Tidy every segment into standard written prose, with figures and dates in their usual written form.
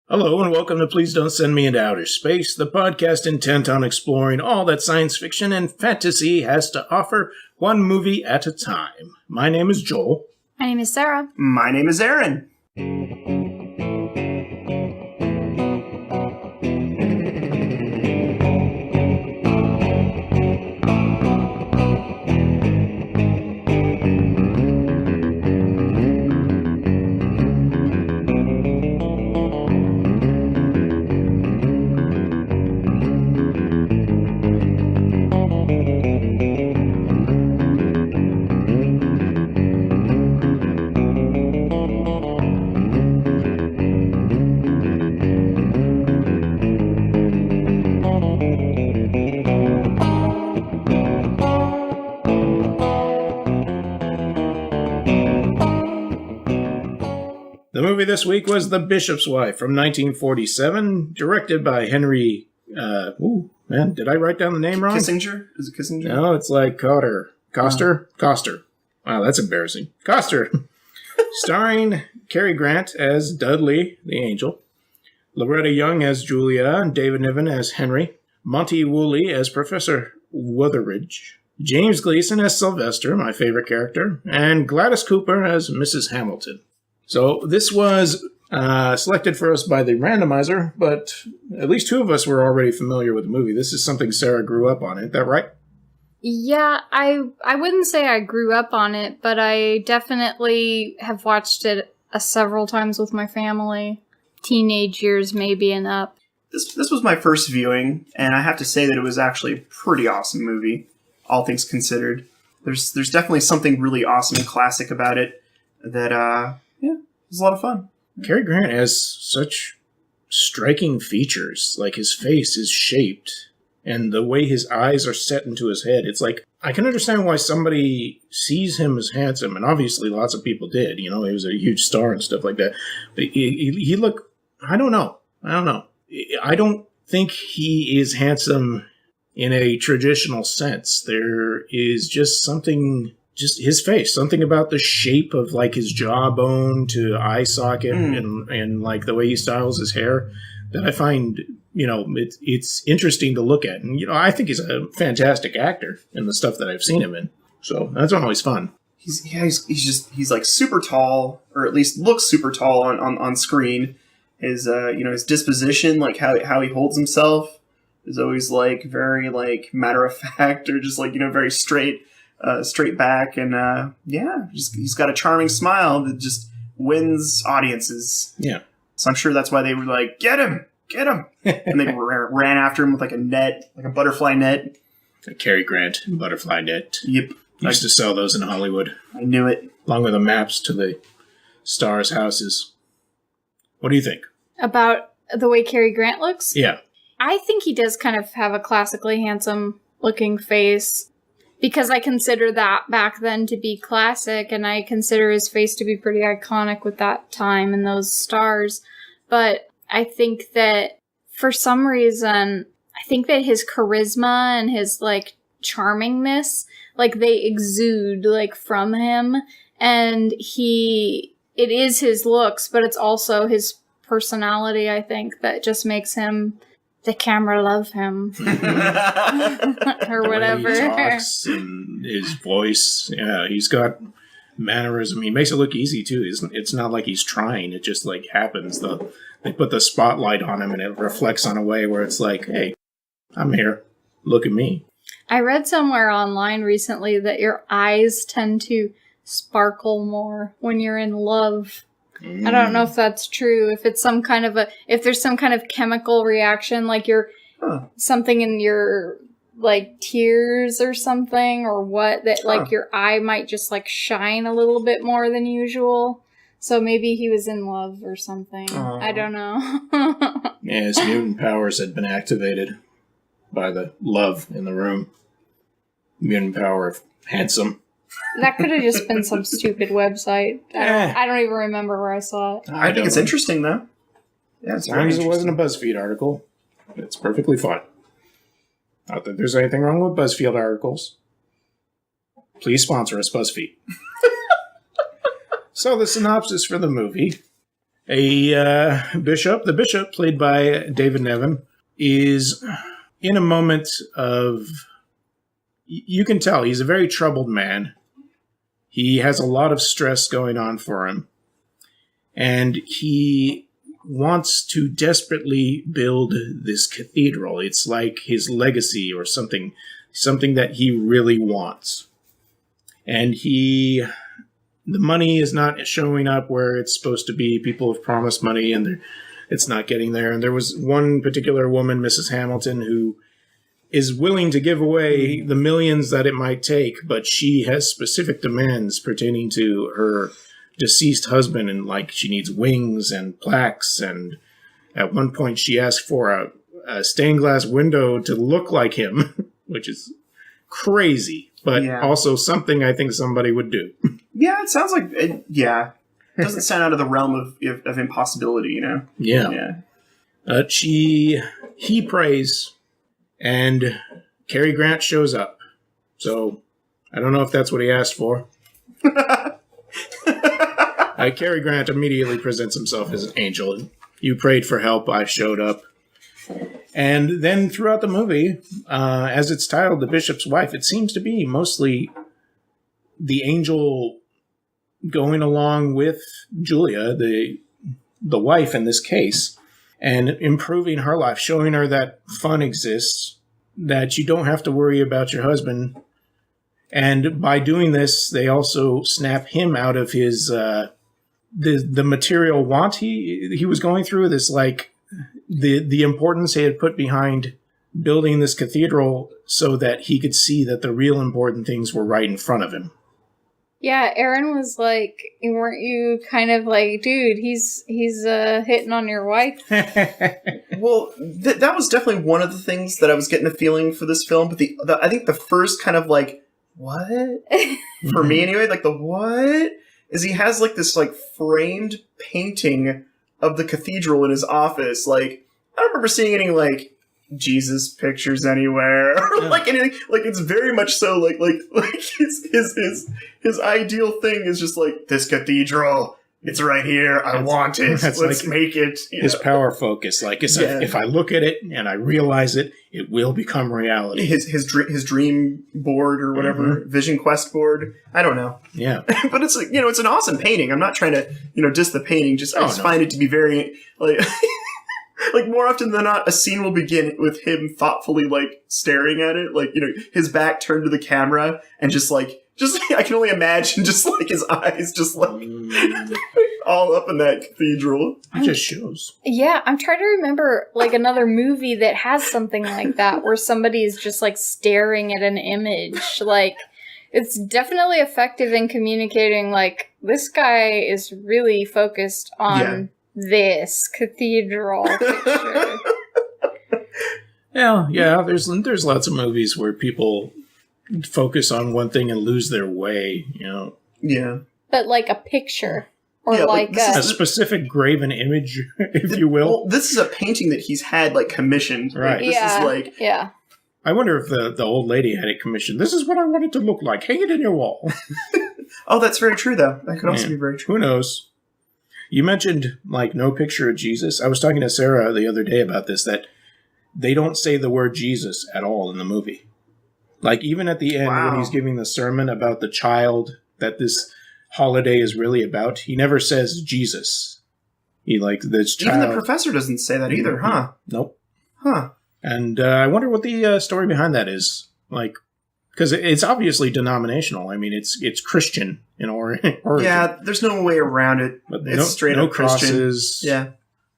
Hello and welcome to Please Don't Send Me into Outer Space, the podcast intent on exploring all that science fiction and fantasy has to offer, one movie at a time. My name is Joel. My name is Sarah. My name is Aaron. The movie this week was The Bishop's Wife from 1947, directed by Henry... did I write down the name wrong? Kissinger? Is it Kissinger? No, it's like Coster. Coster. Wow, that's embarrassing. Coster. Starring Cary Grant as Dudley, the angel, Loretta Young as Julia, and David Niven as Henry, Monty Woolley as Professor Wutheridge, James Gleason as Sylvester, my favorite character, and Gladys Cooper as Mrs. Hamilton. So this was selected for us by the randomizer, but at least two of us were already familiar with the movie. This is something Sarah grew up on, isn't that right? Yeah, I wouldn't say I grew up on it, but I definitely have watched it several times with my family. Teenage years maybe and up. This was my first viewing, and I have to say that it was actually a pretty awesome movie, all things considered. There's definitely something really awesome and classic about it that, it was a lot of fun. Cary Grant has such striking features. Like, his face is shaped, and the way his eyes are set into his head. It's like, I can understand why somebody sees him as handsome, and obviously lots of people did. You know, he was a huge star and stuff like that. But he looked, I don't know. I don't think he is handsome in a traditional sense. There is just something... Just his face, something about the shape of like his jawbone to eye socket and like the way he styles his hair that I find, it's interesting to look at. And, I think he's a fantastic actor in the stuff that I've seen him in. So that's always fun. He's like super tall, or at least looks super tall on screen. His, his disposition, like how he holds himself is always like very like matter of fact or just like, very straight back, and he's got a charming smile that just wins audiences. Yeah. So I'm sure that's why they were like, get him, and they ran after him with like a net, like a butterfly net. A Cary Grant butterfly net. Yep. Used to sell those in Hollywood. I knew it. Along with the maps to the stars' houses. What do you think? About the way Cary Grant looks? Yeah. I think he does kind of have a classically handsome looking face. Because I consider that back then to be classic, and I consider his face to be pretty iconic with that time and those stars. But I think that for some reason, I think that his charisma and his like charmingness, like they exude like from him. And it is his looks, but it's also his personality, I think, that just makes him... The camera love him. Or whatever. He talks and his voice. Yeah, he's got mannerism. He makes it look easy, too. It's not like he's trying. It just, like, happens. They put the spotlight on him, and it reflects on a way where it's like, hey, I'm here. Look at me. I read somewhere online recently that your eyes tend to sparkle more when you're in love. I don't know if that's true. If it's if there's some kind of chemical reaction, like something in your like tears or something, or what, that like your eye might just like shine a little bit more than usual. So maybe he was in love or something. I don't know. Yeah, his mutant powers had been activated by the love in the room. Mutant power of handsome. That could have just been some stupid website. I don't even remember where I saw it. I think it's interesting, though. Yeah, as long as it wasn't a BuzzFeed article, it's perfectly fine. Not that there's anything wrong with BuzzFeed articles. Please sponsor us, BuzzFeed. So the synopsis for the movie The bishop, played by David Nevin, is in a moment of... You can tell he's a very troubled man. He has a lot of stress going on for him. And he wants to desperately build this cathedral. It's like his legacy or something that he really wants. And the money is not showing up where it's supposed to be. People have promised money and it's not getting there. And there was one particular woman, Mrs. Hamilton, who is willing to give away the millions that it might take, but she has specific demands pertaining to her deceased husband, and like she needs wings and plaques, and at one point she asked for a stained glass window to look like him, which is crazy, but also something I think somebody would do. Yeah, it sounds like it doesn't sound out of the realm of impossibility, you know. Yeah. He prays, and Cary Grant shows up. So I don't know if that's what he asked for. Cary Grant immediately presents himself as an angel. You prayed for help, I showed up. And then throughout the movie, as it's titled, The Bishop's Wife, it seems to be mostly the angel going along with Julia, the wife in this case, and improving her life, showing her that fun exists, that you don't have to worry about your husband. And by doing this, they also snap him out of his the material want he was going through. This, like, the importance he had put behind building this cathedral so that he could see that the real important things were right in front of him. Yeah, Aaron was like, weren't you kind of like, dude, he's hitting on your wife? Well, that was definitely one of the things that I was getting a feeling for this film. But I think the first kind of like, what? For me anyway, like the what? Is he has like this like framed painting of the cathedral in his office. Like, I don't remember seeing any like Jesus pictures anywhere or like anything. Like, it's very much so like his ideal thing is just like, this cathedral, it's right here, I want it, let's like make it. His power focus, like, if I look at it and I realize it, it will become reality. His dream board or whatever, Vision Quest board, I don't know. Yeah. But it's like, it's an awesome painting. I'm not trying to, diss the painting, I just find it to be very, like... Like, more often than not, a scene will begin with him thoughtfully, like, staring at it. Like, his back turned to the camera and just I can only imagine just, like, his eyes just, like, all up in that cathedral. It just shows. Yeah, I'm trying to remember, like, another movie that has something like that, where somebody is just, like, staring at an image. Like, it's definitely effective in communicating, like, this guy is really focused on... this cathedral picture. Yeah, there's lots of movies where people focus on one thing and lose their way, Yeah. But like a picture. Or like a specific graven image, if you will. Well, this is a painting that he's had, like, commissioned. Right. Like, this is like... Yeah. I wonder if the old lady had it commissioned. This is what I want it to look like. Hang it in your wall. Oh, that's very true, though. That could also be very true. Who knows? You mentioned, like, no picture of Jesus. I was talking to Sarah the other day about this, that they don't say the word Jesus at all in the movie. Like, even at the end, when he's giving the sermon about the child that this holiday is really about, he never says Jesus. He, like, this child... Even the professor doesn't say that either, huh? Nope. Huh. And I wonder what the story behind that is. Like, because it's obviously denominational. I mean, it's Christian in origin. Yeah, there's no way around it. But it's straight up Christian. Crosses. Yeah.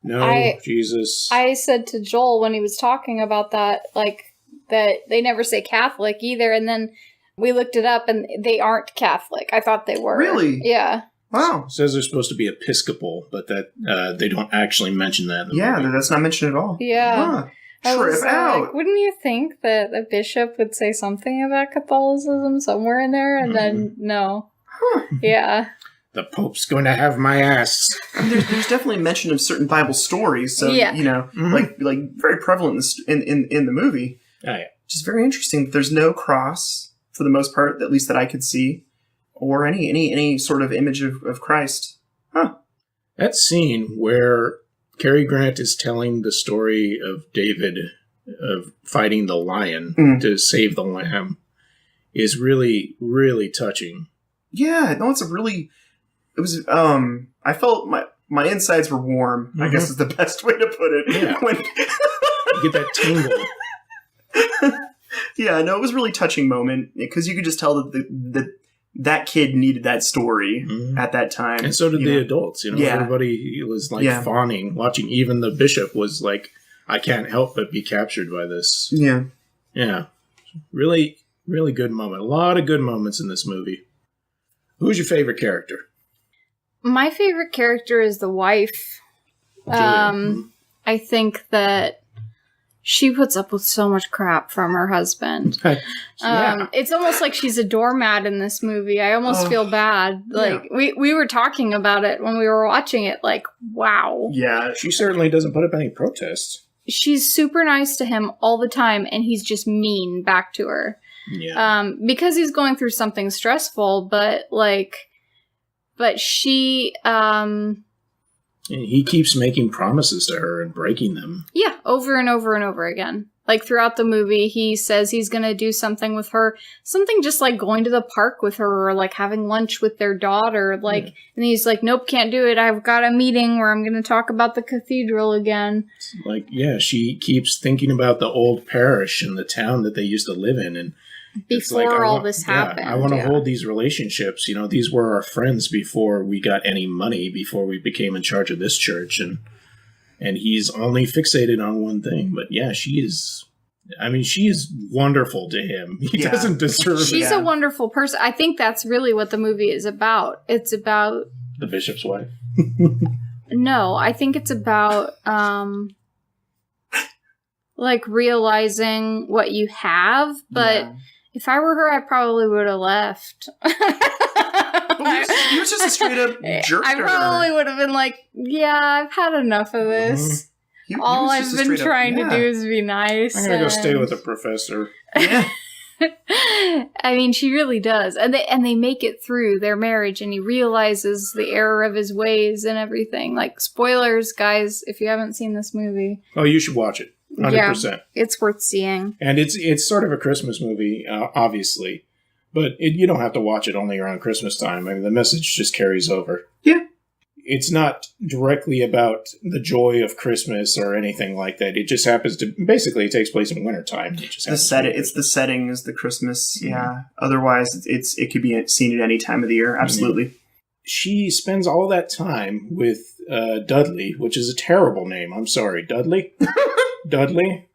No Jesus. I said to Joel when he was talking about that, like, that they never say Catholic either. And then we looked it up and they aren't Catholic. I thought they were. Really? Yeah. Wow. It says they're supposed to be Episcopal, but that they don't actually mention that in the movie. That's not mentioned at all. Yeah. Huh. Trip out. Like, wouldn't you think that the bishop would say something about Catholicism somewhere in there? And then, no. Huh. Yeah. The Pope's going to have my ass. There's definitely mention of certain Bible stories, so, like very prevalent in the movie. Oh, yeah. Which is very interesting. There's no cross, for the most part, at least that I could see, or any sort of image of Christ. Huh. That scene where Cary Grant is telling the story of David of fighting the lion to save the lamb is really, really touching. Yeah, no, it was, I felt my insides were warm, I guess is the best way to put it. Yeah. You get that tingle. Yeah, no, it was a really touching moment because you could just tell that that kid needed that story at that time. And so did the adults, Yeah. Everybody was fawning, watching. Even the bishop was like, I can't help but be captured by this. Yeah. Yeah. Really, really good moment. A lot of good moments in this movie. Who's your favorite character? My favorite character is the wife. Julia. I think that she puts up with so much crap from her husband. Yeah. It's almost like she's a doormat in this movie. I almost feel bad. Like, we were talking about it when we were watching it, like, wow. Yeah. She certainly doesn't put up any protests. She's super nice to him all the time, and he's just mean back to her. Yeah. Because he's going through something stressful, but she, And he keeps making promises to her and breaking them. Yeah, over and over and over again. Like, throughout the movie, he says he's going to do something with her. Something just like going to the park with her or, like, having lunch with their daughter. Like, and he's like, nope, can't do it. I've got a meeting where I'm going to talk about the cathedral again. Like, yeah, she keeps thinking about the old parish and the town that they used to live in. And before all this happened. I want to hold these relationships. These were our friends before we got any money, before we became in charge of this church. And he's only fixated on one thing. But yeah, she is wonderful to him. He doesn't deserve it. She's a wonderful person. I think that's really what the movie is about. It's about... The bishop's wife? No, I think it's about, realizing what you have, but if I were her, I probably would have left. He was just a straight up jerk. I probably would have been like, yeah, I've had enough of this. All I've been trying to do is be nice. I'm going to go stay with the professor. Yeah. I mean, she really does. And they make it through their marriage, and he realizes the error of his ways and everything. Like, spoilers, guys, if you haven't seen this movie. Oh, you should watch it. 100%. Yeah, it's worth seeing. And it's sort of a Christmas movie, obviously. But you don't have to watch it only around Christmas time. I mean, the message just carries over. Yeah. It's not directly about the joy of Christmas or anything like that. It just happens to... Basically, it takes place in wintertime. It's the setting is the Christmas, yeah. Otherwise, it could be seen at any time of the year, absolutely. Mm-hmm. She spends all that time with Dudley, which is a terrible name. I'm sorry. Dudley? Dudley?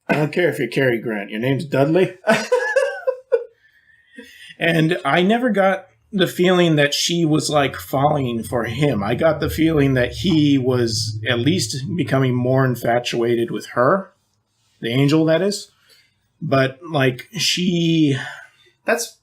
I don't care if you're Cary Grant. Your name's Dudley? And I never got the feeling that she was, like, falling for him. I got the feeling that he was at least becoming more infatuated with her. The angel, that is. But, like, she... That's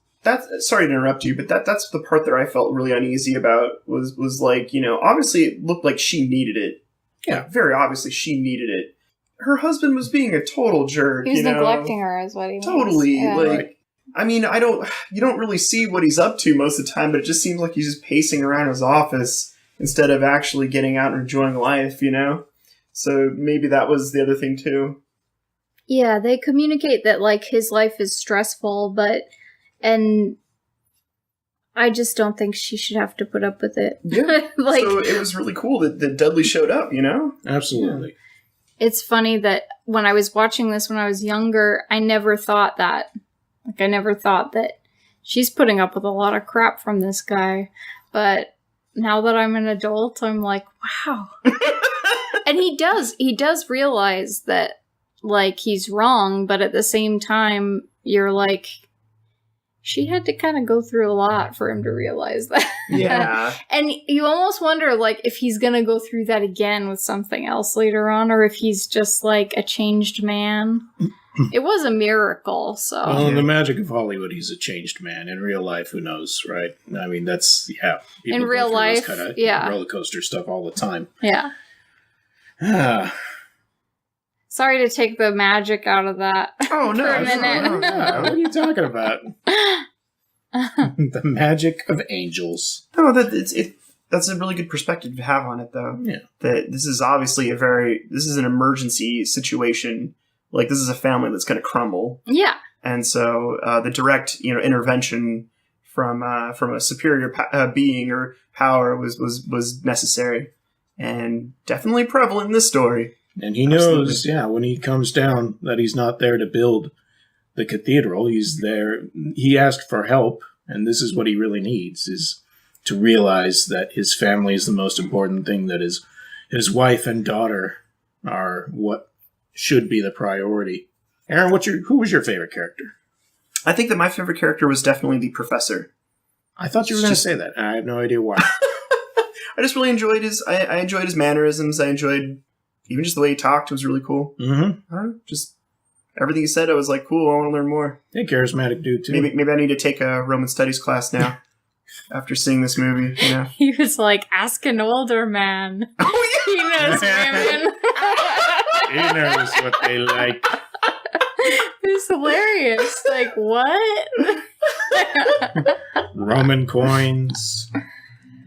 sorry to interrupt you, but that's the part that I felt really uneasy about was like, obviously it looked like she needed it. Yeah. Very obviously she needed it. Her husband was being a total jerk. He was neglecting her, is what he was. Totally. Yeah. Like, I mean, you don't really see what he's up to most of the time, but it just seems like he's just pacing around his office instead of actually getting out and enjoying life, So maybe that was the other thing too. Yeah, they communicate that, like, his life is stressful, and I just don't think she should have to put up with it. Yeah. So it was really cool that Dudley showed up, Absolutely. Yeah. It's funny that when I was watching this when I was younger, I never thought that. Like, I never thought that she's putting up with a lot of crap from this guy. But now that I'm an adult, I'm like, wow. And he does realize that, like, he's wrong, but at the same time, you're like, she had to kind of go through a lot for him to realize that. Yeah. And you almost wonder, like, if he's going to go through that again with something else later on, or if he's just, like, a changed man. It was a miracle, so... Well, in the magic of Hollywood, he's a changed man. In real life, who knows, right? I mean, that's, people in real life, kind of yeah. roller coaster stuff all the time. Yeah. Sorry to take the magic out of that. Oh, no. For a minute. No. What are you talking about? The magic of angels. No, that's a really good perspective to have on it, though. Yeah. That this is obviously this is an emergency situation. Like, this is a family that's going to crumble. Yeah. And so the direct, intervention from a superior being or power was necessary and definitely prevalent in this story. And he knows, when he comes down, that he's not there to build the cathedral. He's there. He asked for help, and this is what he really needs, is to realize that his family is the most important thing, that his wife and daughter are what should be the priority. Aaron, who was your favorite character? I think that my favorite character was definitely the professor. I thought you were going to say that. I have no idea why. I just really enjoyed I enjoyed his mannerisms. I enjoyed even just the way he talked. It was really cool. Mm-hmm. I don't know, just everything he said. I was like, cool. I want to learn more. Yeah, charismatic dude too. Maybe I need to take a Roman studies class now. After seeing this movie, He was like, ask an older man. Oh, He knows women. He knows what they like. It's hilarious. Like, what? Roman coins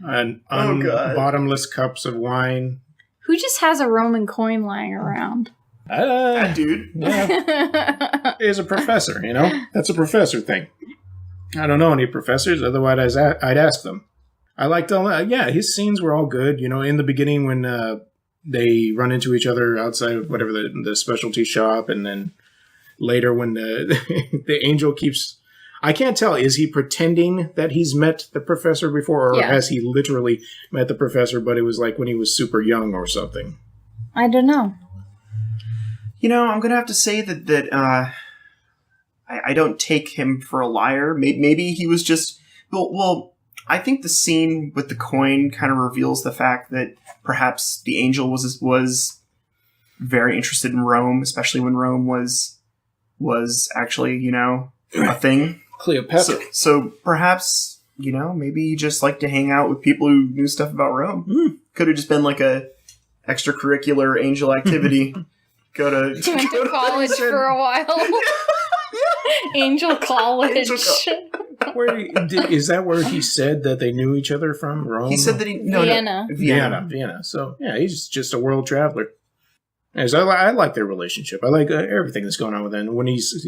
and bottomless cups of wine. Who just has a Roman coin lying around? That dude. Yeah. He's a professor, That's a professor thing. I don't know any professors, otherwise I'd ask them. I liked his scenes were all good. In the beginning when they run into each other outside of whatever the specialty shop, and then later when the angel keeps... I can't tell, is he pretending that he's met the professor before, or has he literally met the professor, but it was like when he was super young or something? I don't know. I'm going to have to say that I don't take him for a liar. Maybe he was just... Well, I think the scene with the coin kind of reveals the fact that perhaps the angel was very interested in Rome, especially when Rome was actually, a thing. Cleopatra. So perhaps, maybe he just liked to hang out with people who knew stuff about Rome. Mm. Could have just been like a extracurricular angel activity. He went to college for a while. Angel College. Is that where he said that they knew each other from? Rome? He said that Vienna. So, he's just a world traveler. As I like their relationship. I like everything that's going on with him. When he's,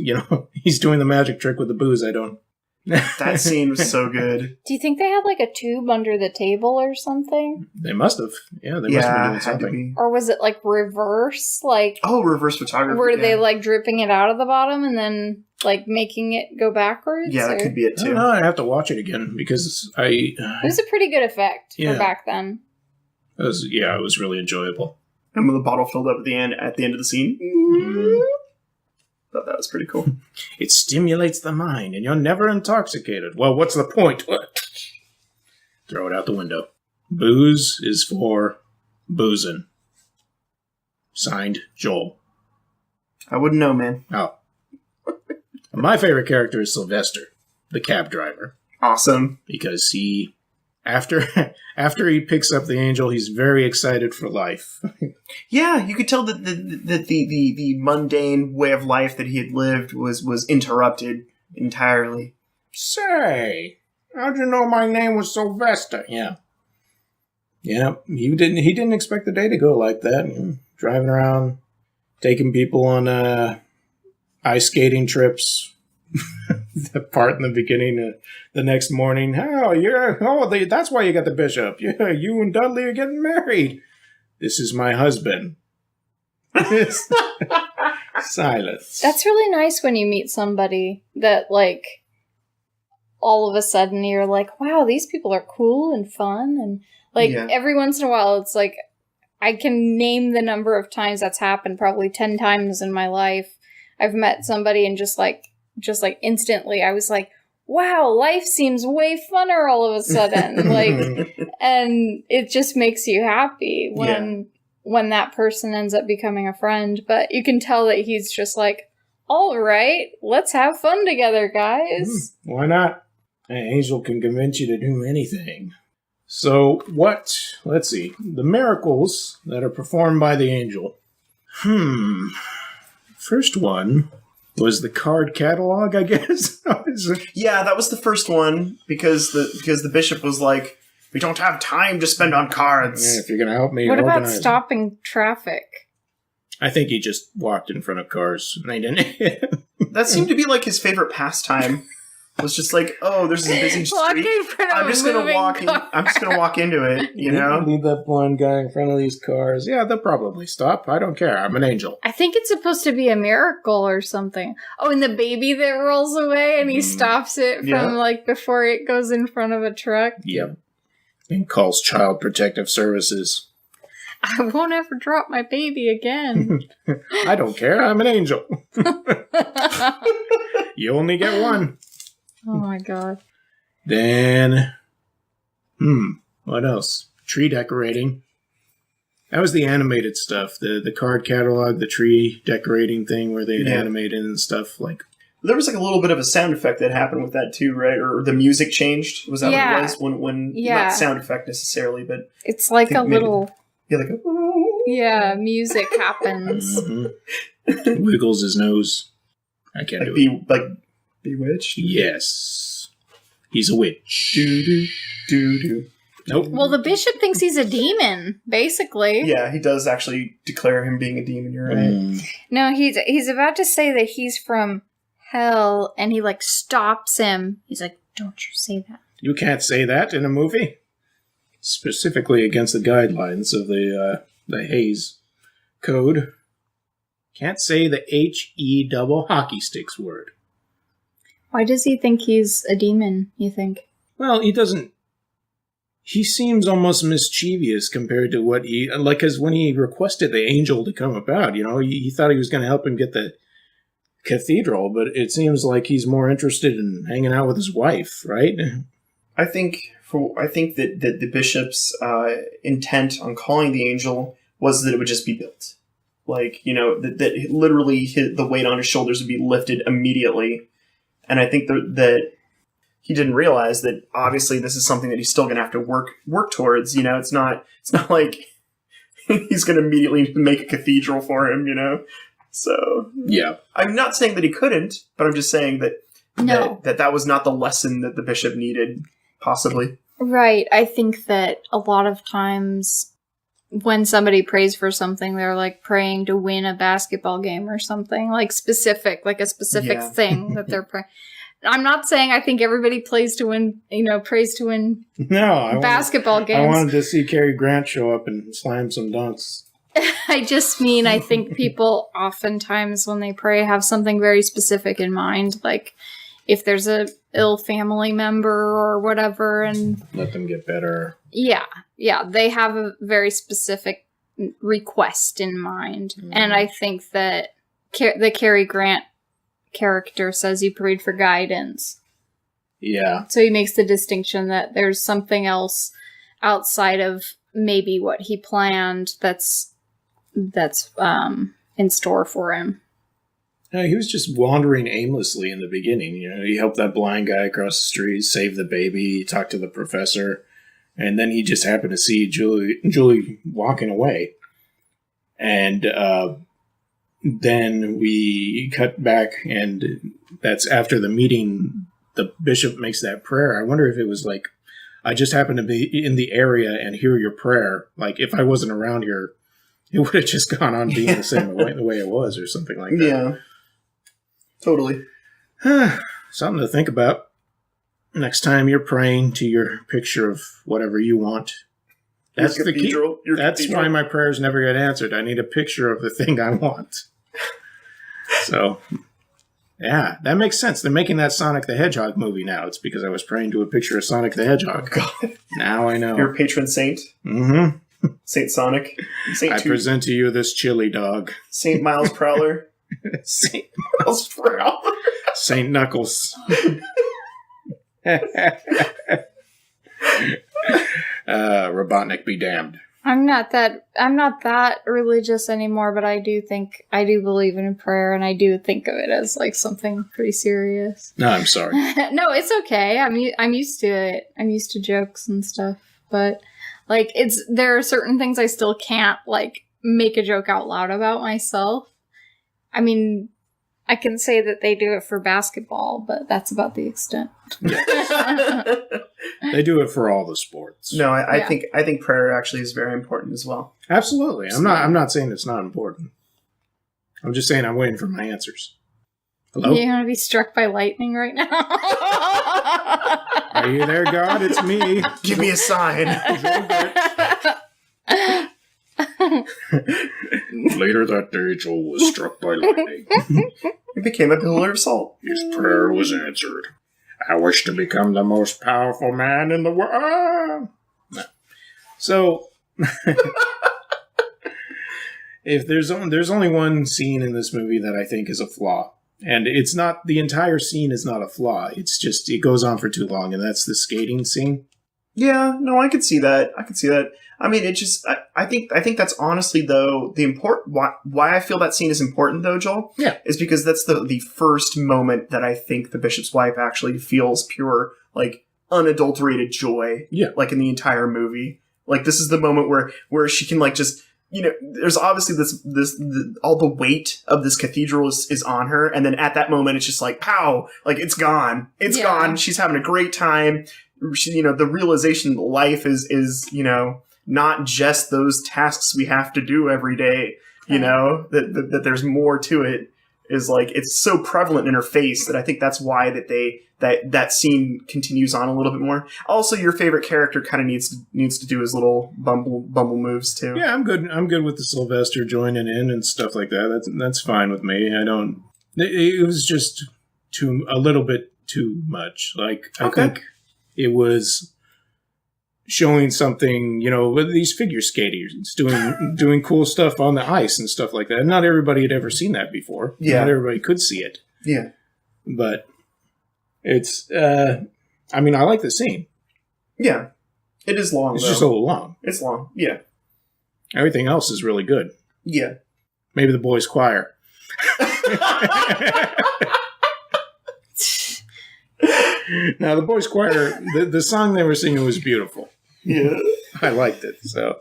he's doing the magic trick with the booze, I don't. That scene was so good. Do you think they had like a tube under the table or something? They must have. Yeah, they must have been doing something. Or was it like reverse? Reverse photography. Were they like dripping it out of the bottom and then like making it go backwards? Yeah, that could be it too. No, I have to watch it again because it was a pretty good effect for back then. It was really enjoyable. And when the bottle filled up at the end of the scene. Mm-hmm. Thought that was pretty cool. It stimulates the mind, and you're never intoxicated. Well, what's the point? Throw it out the window. Booze is for boozing. Signed, Joel. I wouldn't know, man. Oh. My favorite character is Sylvester, the cab driver. Awesome. Because he... After he picks up the angel, he's very excited for life. Yeah, you could tell that the mundane way of life that he had lived was interrupted entirely. Say, how'd you know my name was Sylvester? Yeah, he didn't expect the day to go like that. Driving around, taking people on ice skating trips. The part in the beginning, the next morning, that's why you got the bishop. Yeah, you and Dudley are getting married. This is my husband. Silence. That's really nice when you meet somebody that, like, all of a sudden you're like, wow, these people are cool and fun. And, like, every once in a while, it's like, I can name the number of times that's happened, probably 10 times in my life. I've met somebody and just instantly, I was like, wow, life seems way funner all of a sudden. And it just makes you happy when that person ends up becoming a friend. But you can tell that he's just like, all right, let's have fun together, guys. Why not? An angel can convince you to do anything. So let's see, the miracles that are performed by the angel. First one was the card catalog, I guess. Yeah, that was the first one because the bishop was like, We don't have time to spend on cards. Yeah, if you're going to help me What about organize. stopping traffic? I think he just walked in front of cars. And they didn't. That seemed to be like his favorite pastime. Was just like, oh, there's a busy Walking street. in front of I'm just gonna walk in. I'm just gonna walk into it. You know, Leave that blind guy in front of these cars. Yeah, they'll probably stop. I don't care. I'm an angel. I think it's supposed to be a miracle or something. Oh, and the baby that rolls away and he stops it from like before it goes in front of a truck. Yep. And calls Child Protective Services. I won't ever drop my baby again. I don't care. I'm an angel. You only get one. Oh my god. Then, what else? Tree decorating. That was the animated stuff. The card catalog, the tree decorating thing where they'd animate it and stuff. Like, there was like a little bit of a sound effect that happened with that too, right? Or the music changed. Was that what it was? When not sound effect necessarily, but it's like a little music happens. Mm-hmm. Wiggles his nose. I can't do it. Like Bewitched? Yes. He's a witch. Do. Nope. Well, the bishop thinks he's a demon, basically. Yeah, he does actually declare him being a demon, you're right. No, he's about to say that he's from hell, and he, like, stops him. He's like, don't you say that. You can't say that in a movie. Specifically against the guidelines of the Hayes Code. Can't say the H-E double hockey sticks word. Why does he think he's a demon, you think? Well, he doesn't... He seems almost mischievous compared to what he... Like, because when he requested the angel to come about, you know, he thought he was going to help him get the cathedral, but it seems like he's more interested in hanging out with his wife, right? I think that the bishop's intent on calling the angel was that it would just be built. Like, you know, that literally the weight on his shoulders would be lifted immediately. And I think that he didn't realize that obviously this is something that he's still going to have to work towards. You know, it's not like he's going to immediately make a cathedral for him, you know? So, yeah. I'm not saying that he couldn't, but I'm just saying that that was not the lesson that the bishop needed, possibly. Right. I think that a lot of times when somebody prays for something, they're like praying to win a basketball game or something, like a specific thing that they're praying. I'm not saying I think everybody prays to win basketball games. I wanted to see Cary Grant show up and slam some dunks. I just mean I think people oftentimes when they pray have something very specific in mind, like if there's a ill family member or whatever, and let them get better. Yeah, they have a very specific request in mind, and I think that the Cary Grant character says he prayed for guidance. Yeah. So he makes the distinction that there's something else outside of maybe what he planned that's in store for him. He was just wandering aimlessly in the beginning. You know, he helped that blind guy across the street, saved the baby, talked to the professor, and then he just happened to see Julie walking away. And then we cut back, and that's after the meeting. The bishop makes that prayer. I wonder if it was like, I just happened to be in the area and hear your prayer. Like, if I wasn't around here, it would have just gone on being the way it was, or something like that. Yeah. Totally. Something to think about. Next time you're praying to your picture of whatever you want. That's the key. That's why my prayers never get answered. I need a picture of the thing I want. So, yeah, that makes sense. They're making that Sonic the Hedgehog movie now. It's because I was praying to a picture of Sonic the Hedgehog. God. Now I know. Your patron saint? Mm-hmm. Saint Sonic? I present to you this chili dog. Saint Miles Prowler? Saint Miles Prowler? Saint Knuckles. Robotnik be damned. I'm not that religious anymore, but I do believe in prayer, and I do think of it as like something pretty serious. No, I'm sorry. No, it's okay. I'm used to it. I'm used to jokes and stuff, but like there are certain things I still can't like make a joke out loud about myself. I mean, I can say that they do it for basketball, but that's about the extent. They do it for all the sports. No, I think prayer actually is very important as well. Absolutely. I'm not saying it's not important. I'm just saying I'm waiting for my answers. Hello? You're going to be struck by lightning right now. Are you there, God? It's me. Give me a sign. Later that day, Joel was struck by lightning. He became a pillar of salt. His prayer was answered. I wish to become the most powerful man in the world. No. So, if there's only one scene in this movie that I think is a flaw, and it's not, the entire scene is not a flaw. It's just, it goes on for too long, and that's the skating scene. Yeah, no, I could see that. I mean, it just, I think that's honestly, though, the important, why I feel that scene is important, though, Joel, yeah, is because that's the first moment that I think the bishop's wife actually feels pure, like, unadulterated joy, yeah, like, in the entire movie. Like, this is the moment where she can, like, just, you know, there's obviously all the weight of this cathedral is on her, and then at that moment, it's just like, pow, like, it's gone. It's gone. She's having a great time. She, you know, the realization that life is, you know, not just those tasks we have to do every day, you know, that there's more to it, is like, it's so prevalent in her face that I think that's why that scene continues on a little bit more. Also, your favorite character kind of needs to do his little bumble moves too. Yeah, I'm good with the Sylvester joining in and stuff like that. That's fine with me. It was just a little bit too much. Like, I think it was showing something, you know, with these figure skaters doing cool stuff on the ice and stuff like that. And not everybody had ever seen that before. Yeah. Not everybody could see it. Yeah. But it's, I mean, I like the scene. Yeah. It is long, It's though. just a little long. It's long. Yeah. Everything else is really good. Yeah. Maybe the boys' choir. Now, the boys' choir, the song they were singing was beautiful. Yeah. I liked it, so.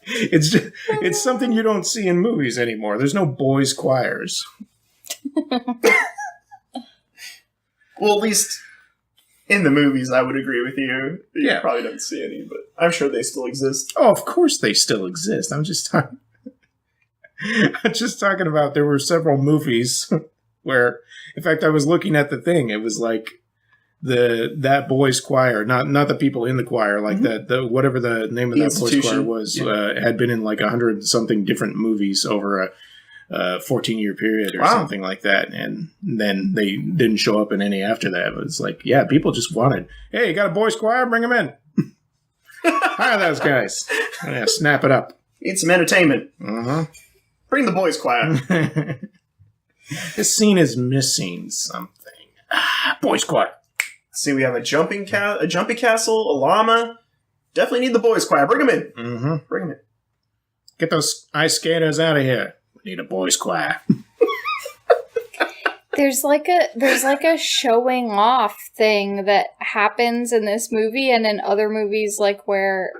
It's something you don't see in movies anymore. There's no boys' choirs. Well, at least in the movies, I would agree with you. You probably don't see any, but I'm sure they still exist. Oh, of course they still exist. I'm just talking about there were several movies where, in fact, I was looking at the thing. It was like that boys' choir, not the people in the choir, like the whatever the name of that boys' choir was, had been in like 100-something different movies over a 14-year period or something like that, and then they didn't show up in any after that. It was like, yeah, people just wanted, hey, you got a boys' choir? Bring them in. Hire those guys. Yeah, snap it up. Need some entertainment. Uh-huh. Bring the boys' choir. This scene is missing something. Boys' choir. See, we have a jumpy castle, a llama. Definitely need the boys' choir. Bring them in. Mm-hmm. Bring them in. Get those ice skaters out of here. We need a boys' choir. There's like a showing off thing that happens in this movie and in other movies, like where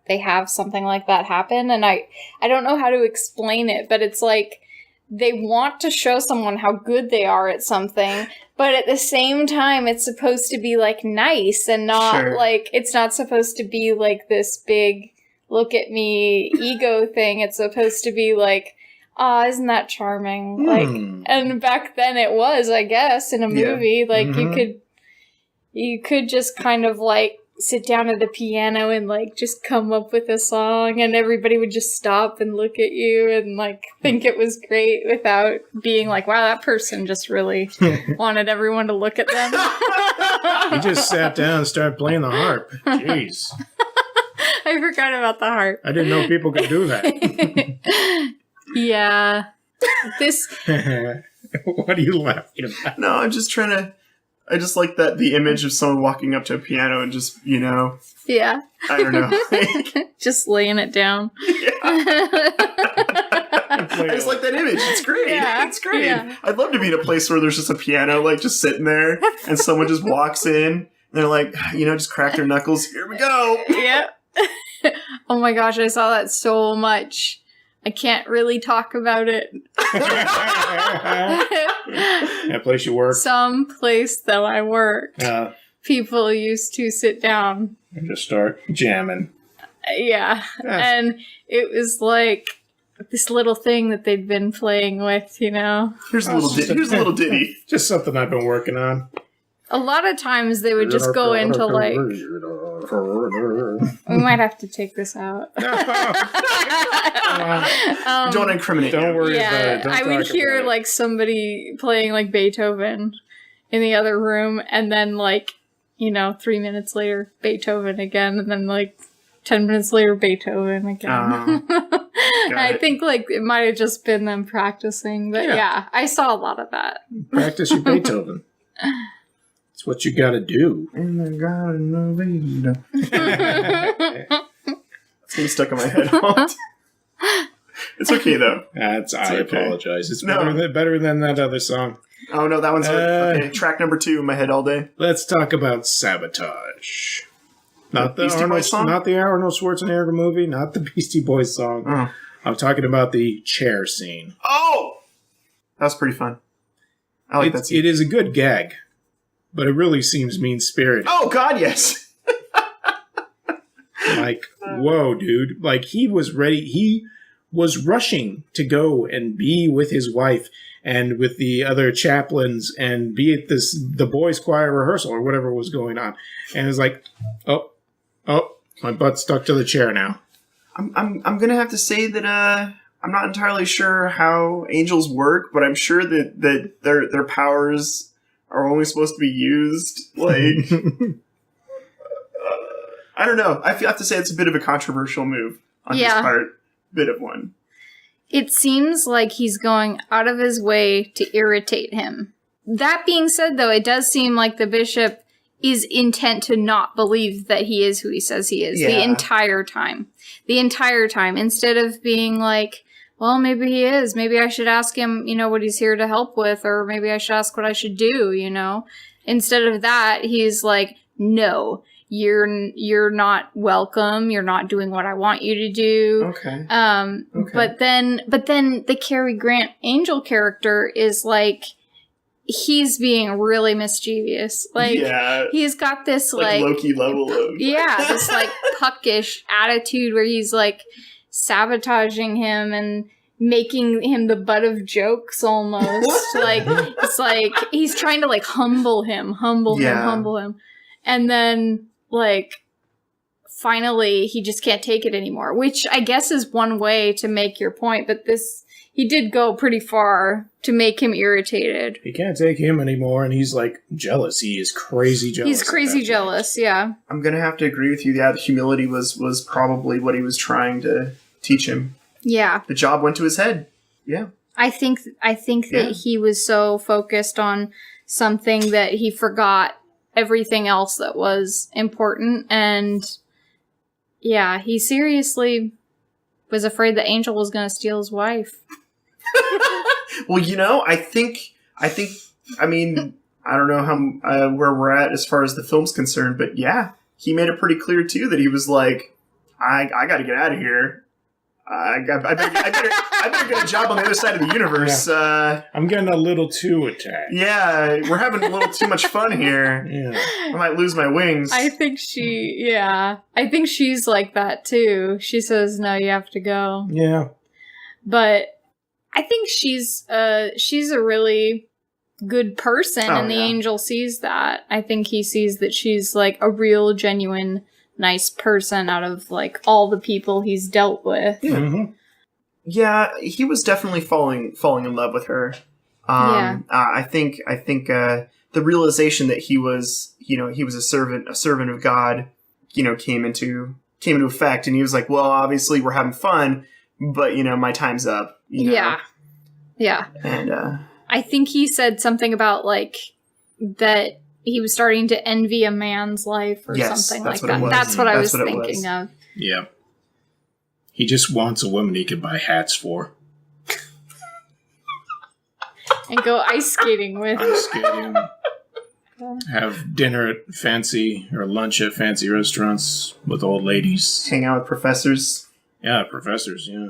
they have something like that happen, and I don't know how to explain it, but it's like they want to show someone how good they are at something, but at the same time it's supposed to be like nice and not like, it's not supposed to be like this big look at me ego thing. It's supposed to be like, isn't that charming? Like, and back then it was, I guess, in a movie, like you could just kind of like sit down at the piano and like just come up with a song, and everybody would just stop and look at you and like think it was great without being like, wow, that person just really wanted everyone to look at them. He just sat down and started playing the harp. Jeez. I forgot about the harp. I didn't know people could do that. Yeah. This. What are you laughing about? No, I'm just trying to. I just like the image of someone walking up to a piano and just, you know. Yeah. I don't know. Just laying it down. I just like that image. It's great. Yeah. It's great. Yeah. I'd love to be in a place where there's just a piano, like, just sitting there, and someone just walks in, and they're like, you know, just crack their knuckles. Here we go. Yeah. Oh my gosh, I saw that so much I can't really talk about it. That place you work? Some place that I worked. People used to sit down and just start jamming. Yeah. And it was like this little thing that they'd been playing with, you know. Here's a little ditty. Just something I've been working on. A lot of times they would just go into like... We might have to take this out. Don't incriminate. Don't worry about it. I would hear like somebody playing like Beethoven in the other room, and then like, 3 minutes later, Beethoven again, and then like 10 minutes later, Beethoven again. I think like it might have just been them practicing, but yeah, I saw a lot of that. Practice your Beethoven. It's what you gotta do. It's getting stuck in my head. It's okay though. I okay. apologize. It's better than that other song. Oh no, that one's okay. Track number 2 in my head all day. Let's talk about Sabotage. Not the Beastie Boys song? Not the Arnold Schwarzenegger movie, not the Beastie Boys song. Oh. I'm talking about the chair scene. Oh! That was pretty fun. I like that scene. It is a good gag, but it really seems mean-spirited. Oh, God, yes! Like, whoa, dude. Like, he was ready. He was rushing to go and be with his wife and with the other chaplains and be at the boys' choir rehearsal or whatever was going on. And it was like, oh, my butt's stuck to the chair now. I'm gonna have to say that I'm not entirely sure how angels work, but I'm sure that their powers are only supposed to be used like I don't know. I have to say it's a bit of a controversial move on his part. Bit of one. It seems like he's going out of his way to irritate him. That being said, though, it does seem like the bishop is intent to not believe that he is who he says he is the entire time. The entire time. Instead of being like, well, maybe he is. Maybe I should ask him, what he's here to help with, or maybe I should ask what I should do, Instead of that, he's like, no, you're not welcome. You're not doing what I want you to do. Okay. Okay. But then the Cary Grant angel character is like, he's being really mischievous. Like, he's got this like Loki level of this like puckish attitude where he's like sabotaging him and making him the butt of jokes almost. Like, it's like he's trying to like humble him. And then like finally he just can't take it anymore, which I guess is one way to make your point, but he did go pretty far to make him irritated. He can't take him anymore, and he's like jealous. He is crazy jealous. He's crazy jealous, yeah. I'm gonna have to agree with you. Yeah, the humility was probably what he was trying to teach him. Yeah. The job went to his head. Yeah. I think that he was so focused on something that he forgot everything else that was important, and yeah, he seriously was afraid that Angel was going to steal his wife. Well, I think, I mean, I don't know how where we're at as far as the film's concerned, but yeah, he made it pretty clear too that he was like, I got to get out of here. I better get a job on the other side of the universe. Yeah. I'm getting a little too attacked. Yeah, we're having a little too much fun here. Yeah. I might lose my wings. I think she's like that too. She says, no, you have to go. Yeah. But I think she's a really good person, and the angel sees that. I think he sees that she's like a real, genuine, nice person out of like all the people he's dealt with. Yeah, yeah, he was definitely falling in love with her. I think the realization that he was a servant of God, came into effect, and he was like, well, obviously we're having fun, but my time's up. Yeah. And I think he said something about like that he was starting to envy a man's life or something like that. That's what I was thinking of. Yeah. He just wants a woman he can buy hats for. And go ice skating with. Ice skating. Have dinner at fancy, or lunch at fancy restaurants with old ladies. Hang out with professors. Yeah, professors, yeah.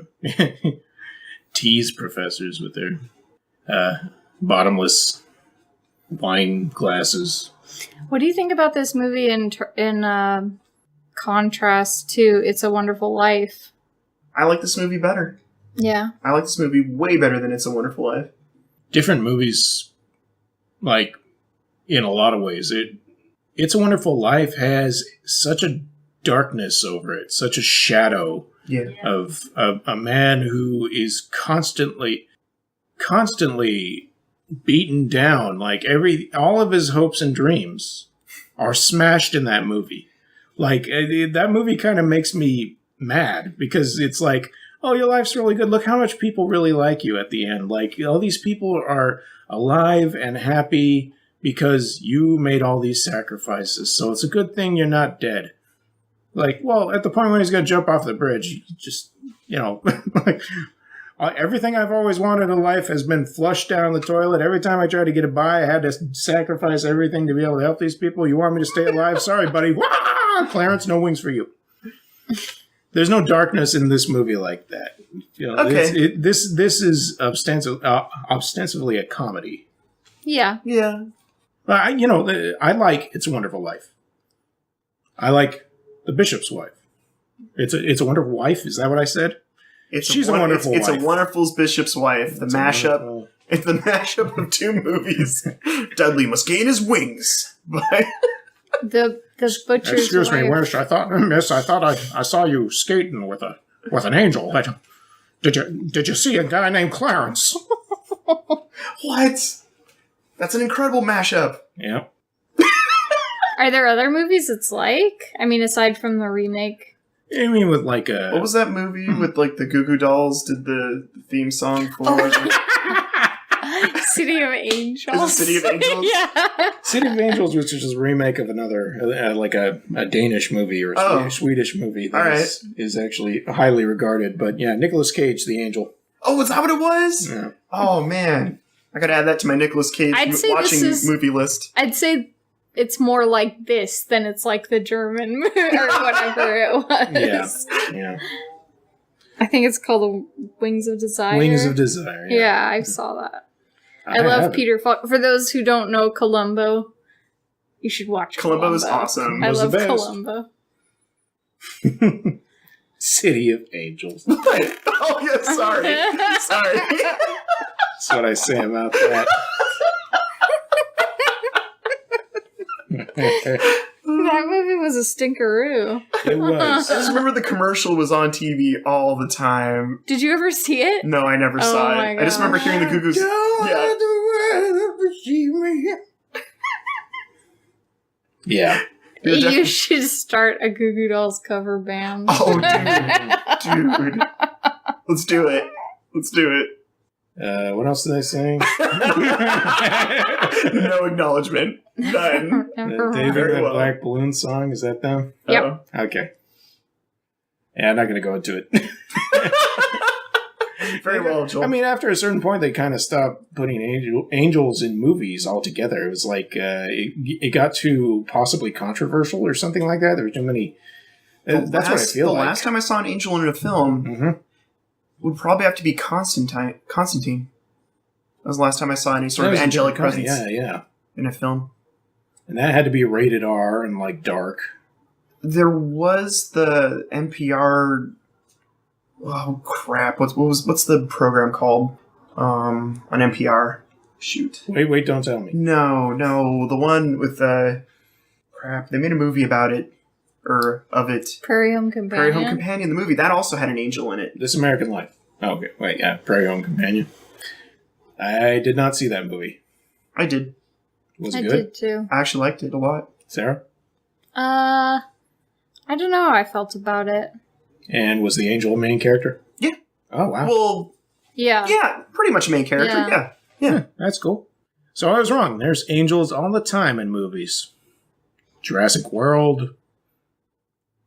Tease professors with their bottomless wine glasses. What do you think about this movie in contrast to It's a Wonderful Life? I like this movie better. Yeah. I like this movie way better than It's a Wonderful Life. Different movies, like, in a lot of ways. It's a Wonderful Life has such a darkness over it, such a shadow of a man who is constantly beaten down. Like all of his hopes and dreams are smashed in that movie. Like that movie kind of makes me mad because it's like, oh, your life's really good. Look how much people really like you at the end. Like all these people are alive and happy because you made all these sacrifices. So it's a good thing you're not dead. Like, well, at the point when he's going to jump off the bridge, you just, like, everything I've always wanted in life has been flushed down the toilet. Every time I tried to get it by, I had to sacrifice everything to be able to help these people. You want me to stay alive? Sorry, buddy. Wah! Clarence, no wings for you. There's no darkness in this movie like that. Okay. This is ostensibly a comedy. Yeah. Yeah. I like It's a Wonderful Life. I like The Bishop's Wife. It's a Wonderful Wife. Is that what I said? She's a wonderful It's wife. a Wonderful Bishop's Wife. The mashup. It's the mashup of two movies. Dudley must gain his wings. The butcher's Excuse me, wife. Miss. I thought I saw you skating with an angel. Did you see a guy named Clarence? What? That's an incredible mashup. Yeah. Are there other movies it's like? I mean, aside from the remake. I mean, with like a... What was that movie with like the Goo Goo Dolls did the theme song for? City of Angels. Is it City of Angels? Yeah. City of Angels, which is a remake of another, like a Danish movie or Swedish movie that is actually highly regarded. But yeah, Nicolas Cage, the angel. Oh, is that what it was? Yeah. Oh, man. I gotta add that to my Nicolas Cage watching movie list. I'd say it's more like this than it's like the German movie or whatever it was. Yeah. I think it's called The Wings of Desire. Wings of Desire. Yeah, I saw that. I love Peter Falk. For those who don't know Columbo, you should watch Columbo. Columbo is awesome. I love Columbo. City of Angels. Oh, yeah, sorry. That's what I say about that. That movie was a stinkeroo. It was. I just remember the commercial was on TV all the time. Did you ever see it? No, I never saw my it. I just remember hearing the Goo Goos. Yeah. You should start a Goo Goo Dolls cover band. Oh, dude. Let's do it. What else did I sing? No acknowledgement. None. David and Black Balloon song, is that them? Yep. Okay. Yeah, I'm not going to go into it. Very well, Joel. I mean, after a certain point, they kind of stopped putting angels in movies altogether. It was like, it got too possibly controversial or something like that. There were too many... That's what I feel like. The last time I saw an angel in a film would probably have to be Constantine. That was the last time I saw any sort of angelic presence in a film. And that had to be rated R and, like, dark. There was the NPR... Oh, crap. What's the program called on NPR? Shoot. Wait, don't tell me. No. The one with crap. They made a movie about it. Or of it. Prairie Home Companion, the movie. That also had an angel in it. This American Life. Oh, okay. Wait, yeah. Prairie Home Companion. I did not see that movie. I did. Was it good? I did too. I actually liked it a lot. Sarah? I don't know how I felt about it. And was the angel a main character? Yeah. Oh, wow. Well, yeah, pretty much main character. Yeah. That's cool. So I was wrong. There's angels all the time in movies. Jurassic World,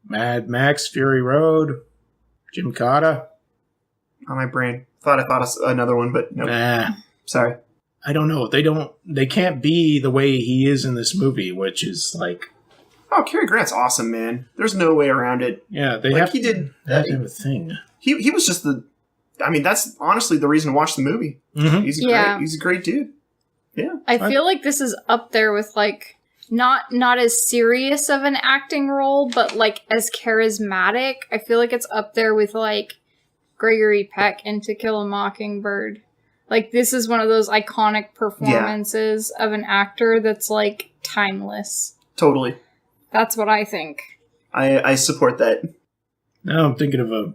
Mad Max, Fury Road, Jim Cotta. On my brain. Thought of another one, but no. Nah. Sorry. I don't know. They can't be the way he is in this movie, which is like... Oh, Cary Grant's awesome, man. There's no way around it. Yeah, they Like, have he did. they have to have a thing. He was just the. I mean, that's honestly the reason to watch the movie. Mm-hmm. He's a great dude. Yeah. I feel like this is up there with like not as serious of an acting role, but like as charismatic. I feel like it's up there with like Gregory Peck in To Kill a Mockingbird. Like this is one of those iconic performances of an actor that's like timeless. Totally. That's what I think. I support that. Now I'm thinking of a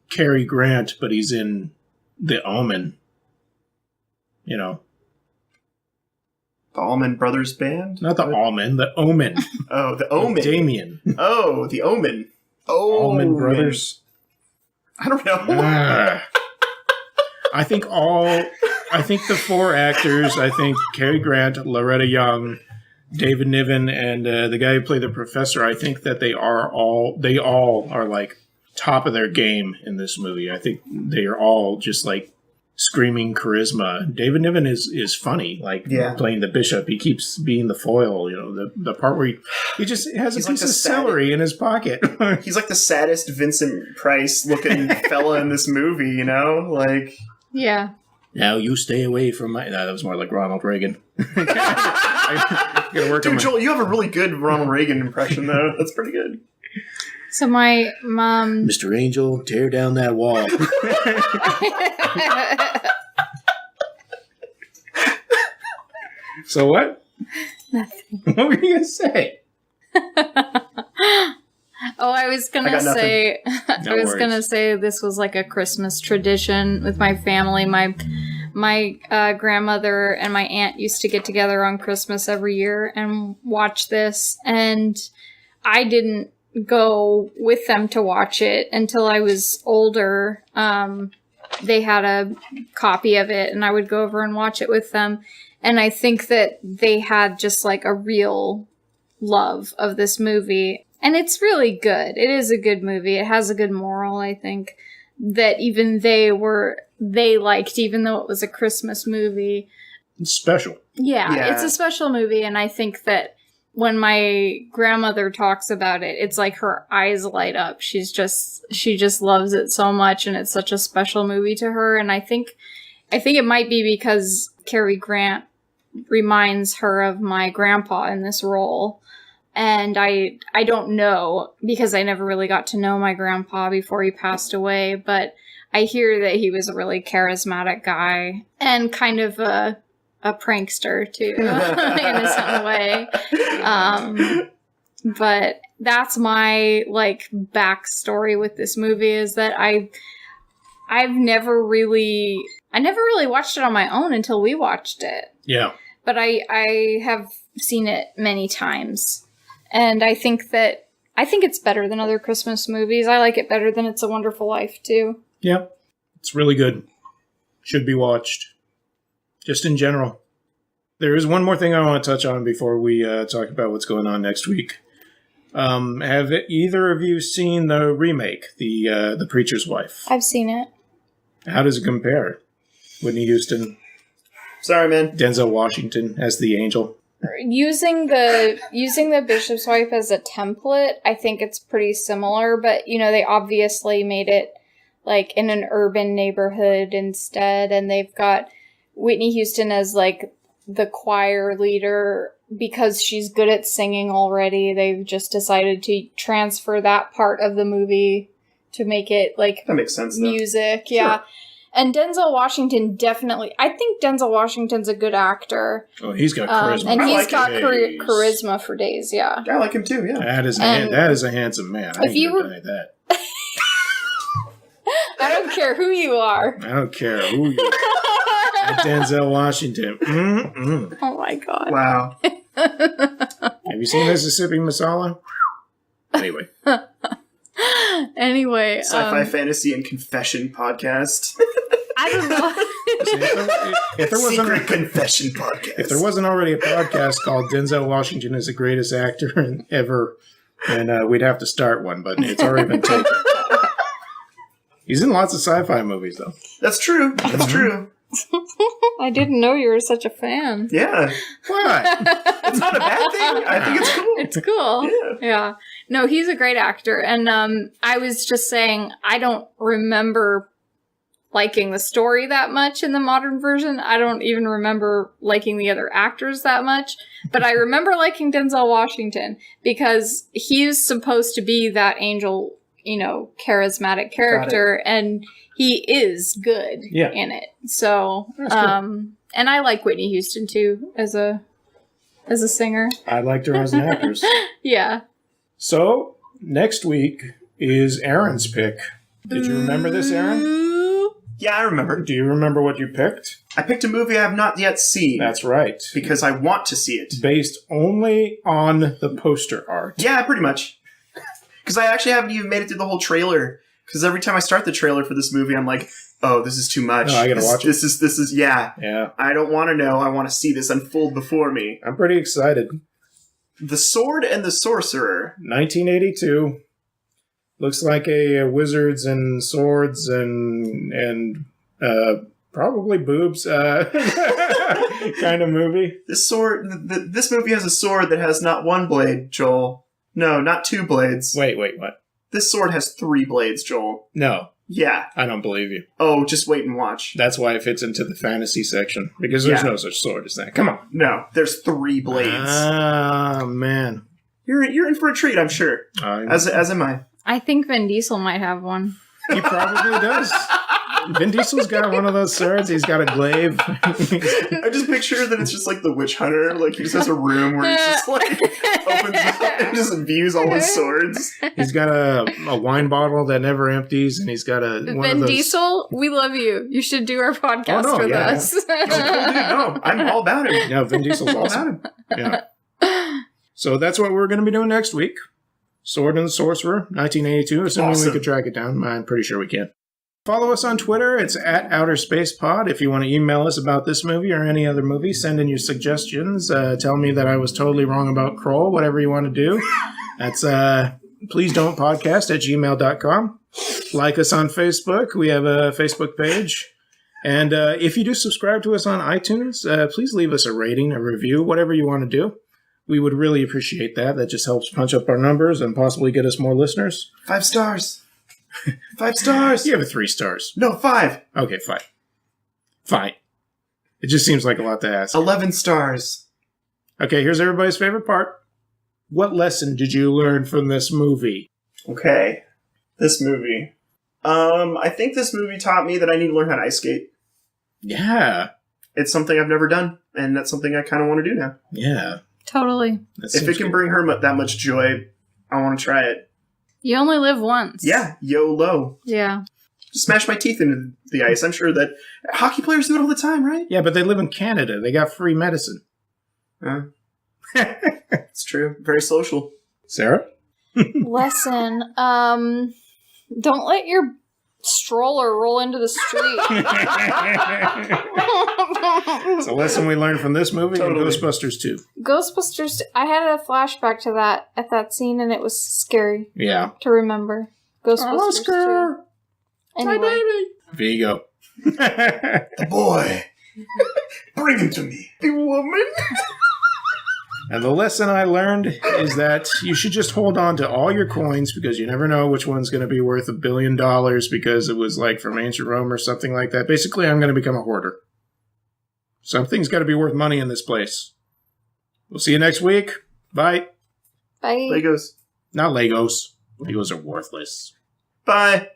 Cary Grant, but he's in The Omen. You know. The Allman Brothers Band? Not The Omen, The Omen. Oh, The Omen. Damien. Oh, The Omen. Oh, Allman Brothers. I don't know. I think the four actors, I think Cary Grant, Loretta Young, David Niven, and the guy who played the professor, I think that they all are like top of their game in this movie. I think they are all just like screaming charisma. David Niven is funny, like playing the bishop. He keeps being the foil, you know, the part where he just has a piece of celery in his pocket. He's like the saddest Vincent Price looking fella in this movie, you know? Like, yeah. Now you stay away from my... No, that was more like Ronald Reagan. I gotta work Dude, Joel, you have a really good Ronald Reagan impression, though. That's pretty good. So my mom... Mr. Angel, tear down that wall. So what? Nothing. What were you going to say? I was gonna say, I was gonna say this was like a Christmas tradition with my family. My grandmother and my aunt used to get together on Christmas every year and watch this, and I didn't go with them to watch it until I was older. They had a copy of it, and I would go over and watch it with them. And I think that they had just like a real love of this movie. And it's really good. It is a good movie. It has a good moral, I think, that even they liked, even though it was a Christmas movie. It's special. Yeah, it's a special movie. And I think that when my grandmother talks about it, it's like her eyes light up. She just loves it so much. And it's such a special movie to her. And I think it might be because Cary Grant reminds her of my grandpa in this role. And I don't know, because I never really got to know my grandpa before he passed away, but I hear that he was a really charismatic guy and kind of a prankster too, in his own way. But that's my like backstory with this movie, is that I never really watched it on my own until we watched it. Yeah. But I have seen it many times. And I think it's better than other Christmas movies. I like it better than It's a Wonderful Life, too. Yeah. It's really good. Should be watched. Just in general. There is one more thing I want to touch on before we talk about what's going on next week. Have either of you seen the remake, The Preacher's Wife? I've seen it. How does it compare? Whitney Houston. Sorry, man. Denzel Washington as the angel. Using the bishop's wife as a template, I think it's pretty similar, but you know, they obviously made it like in an urban neighborhood instead, and they've got Whitney Houston as like the choir leader because she's good at singing already. They've just decided to transfer that part of the movie to make it like that makes sense. Music, though. Yeah. Sure. And Denzel Washington definitely... I think Denzel Washington's a good actor. Oh, he's got charisma. And he's got charisma for days, yeah. I like him too, yeah. That is a handsome man. I ain't gonna deny that. I don't care who you are. I don't care who you are. Denzel Washington. Mm-mm. Oh my God. Wow. Have you seen Mississippi Masala? Anyway. Anyway, sci-fi, fantasy, and confession podcast. I don't know. If there wasn't Secret confession podcast. If there wasn't already a podcast called Denzel Washington is the greatest actor ever, then we'd have to start one, but it's already been taken. He's in lots of sci-fi movies, though. That's true. That's true. I didn't know you were such a fan. Yeah. What? That's not a bad thing. I think it's cool. It's cool. Yeah. No, he's a great actor. And I was just saying, I don't remember liking the story that much in the modern version. I don't even remember liking the other actors that much. But I remember liking Denzel Washington because he's supposed to be that angel, charismatic character. And he is good in it. So, and I like Whitney Houston too as a singer. I liked her as an actress. Yeah. So, next week is Aaron's pick. Did you remember this, Aaron? Yeah, I remember. Do you remember what you picked? I picked a movie I have not yet seen. That's right. Because I want to see it. Based only on the poster art. Yeah, pretty much. Because I actually haven't even made it through the whole trailer. Because every time I start the trailer for this movie, I'm like, oh, this is too much. No, I gotta watch it. This is, yeah. Yeah. I don't want to know. I want to see this unfold before me. I'm pretty excited. The Sword and the Sorcerer. 1982. Looks like a wizards and swords and probably boobs kind of movie. This movie has a sword that has not one blade, Joel. No, not two blades. Wait, what? This sword has 3 blades, Joel. No. Yeah. I don't believe you. Oh, just wait and watch. That's why it fits into the fantasy section. Because there's no such sword as that. Come on. No, there's 3 blades. Ah, man. You're in for a treat, I'm sure. As am I. I think Vin Diesel might have one. He probably does. Vin Diesel's got one of those swords. He's got a glaive. I just picture that it's just like the witch hunter. Like he just has a room where he just like opens up and just views all his swords. He's got a wine bottle that never empties, and he's got Vin Diesel, we love you. You should do our podcast with us. Yeah. No, I'm all about him. Yeah, Vin Diesel's awesome. Yeah. So that's what we're going to be doing next week. Sword and the Sorcerer, 1982. Assuming we could track it down. I'm pretty sure we can. Follow us on Twitter. It's @OuterSpacePod. If you want to email us about this movie or any other movie, send in your suggestions. Tell me that I was totally wrong about Kroll, whatever you want to do. That's pleasedon'tpodcast@gmail.com. Like us on Facebook. We have a Facebook page. And if you do subscribe to us on iTunes, please leave us a rating, a review, whatever you want to do. We would really appreciate that. That just helps punch up our numbers and possibly get us more listeners. 5 stars. 5 stars. You have a 3 stars. No, 5. Okay, fine. It just seems like a lot to ask. 11 stars. Okay, here's everybody's favorite part. What lesson did you learn from this movie? Okay. This movie. I think this movie taught me that I need to learn how to ice skate. Yeah. It's something I've never done, and that's something I kind of want to do now. Yeah. Totally. If it can bring her that much joy, I want to try it. You only live once. Yeah, YOLO. Yeah. Just smash my teeth into the ice. I'm sure that hockey players do it all the time, right? Yeah, but they live in Canada. They got free medicine. It's true. Very social. Sarah? Lesson. Don't let your stroller roll into the street. It's a lesson we learned from this movie and Totally. Ghostbusters 2. Ghostbusters, I had a flashback to that at that scene, and it was scary Yeah. to remember. Ghostbusters Oscar! 2. My Anyway. baby! Vigo. The boy. Bring him to me. The woman. And the lesson I learned is that you should just hold on to all your coins because you never know which one's going to be worth $1 billion because it was like from ancient Rome or something like that. Basically, I'm going to become a hoarder. Something's got to be worth money in this place. We'll see you next week. Bye. Bye. Legos. Not Legos. Legos are worthless. Bye.